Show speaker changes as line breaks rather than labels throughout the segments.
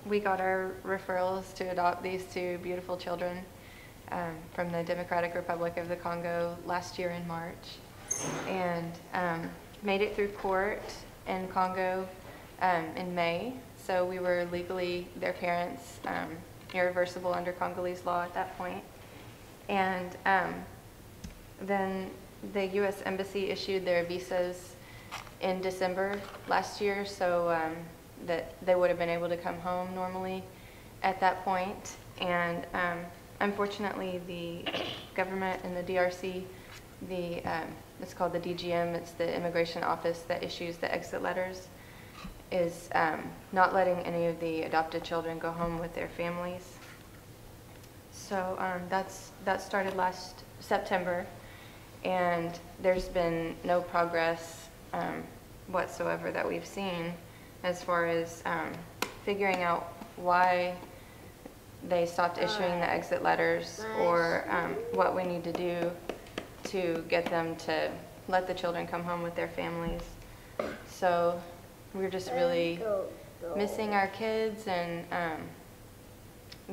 we got our referrals to adopt these two beautiful children from the Democratic Republic of the Congo last year in March, and made it through court in Congo in May. So we were legally their parents, irreversible under Congolese law at that point. And then the U.S. Embassy issued their visas in December last year, so that they would have been able to come home normally at that point. And unfortunately, the government in the DRC, it's called the DGM, it's the immigration office that issues the exit letters, is not letting any of the adopted children go home with their families. So that started last September, and there's been no progress whatsoever that we've seen as far as figuring out why they stopped issuing the exit letters, or what we need to do to get them to let the children come home with their families. So we're just really missing our kids, and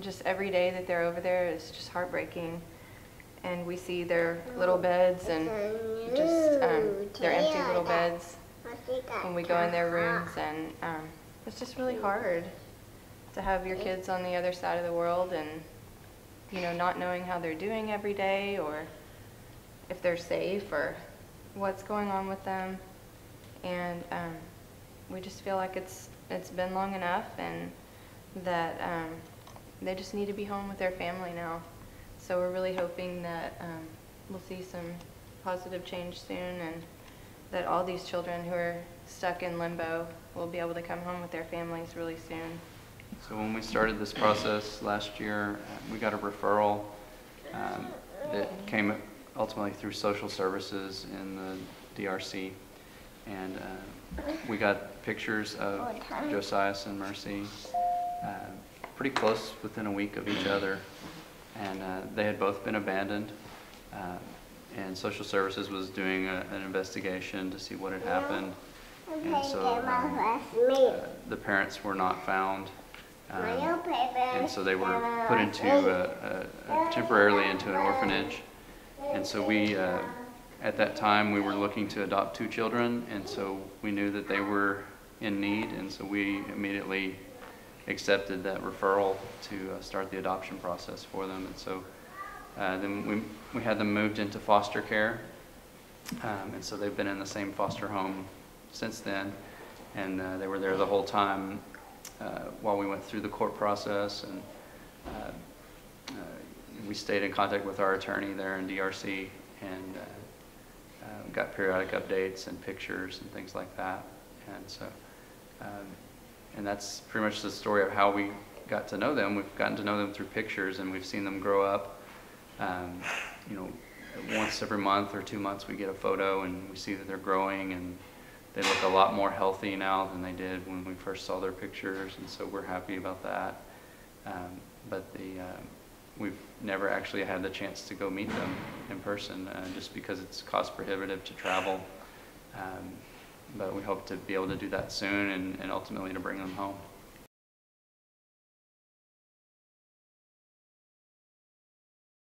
just every day that they're over there is just heartbreaking. And we see their little beds and just their empty little beds when we go in their rooms, and it's just really hard to have your kids on the other side of the world, and not knowing how they're doing every day, or if they're safe, or what's going on with them. And we just feel like it's been long enough, and that they just need to be home with their family now. So we're really hoping that we'll see some positive change soon, and that all these children who are stuck in limbo will be able to come home with their families really soon.
So when we started this process last year, we got a referral that came ultimately through social services in the DRC, and we got pictures of Josias and Mercy pretty close, within a week of each other, and they had both been abandoned, and social services was doing an investigation to see what had happened, and so the parents were not found. And so they were put into temporarily into an orphanage. And so we, at that time, we were looking to adopt two children, and so we knew that they were in need, and so we immediately accepted that referral to start the adoption process for them. And so then we had them moved into foster care, and so they've been in the same foster home since then, and they were there the whole time while we went through the court process, and we stayed in contact with our attorney there in DRC, and got periodic updates and pictures and things like that. And so, and that's pretty much the story of how we got to know them. We've gotten to know them through pictures, and we've seen them grow up. Once every month or 2 months we get a photo, and we see that they're growing, and they look a lot more healthy now than they did when we first saw their pictures, and so we're happy about that. But we've never actually had the chance to go meet them in person, just because it's cost prohibitive to travel. But we hope to be able to do that soon, and ultimately to bring them home.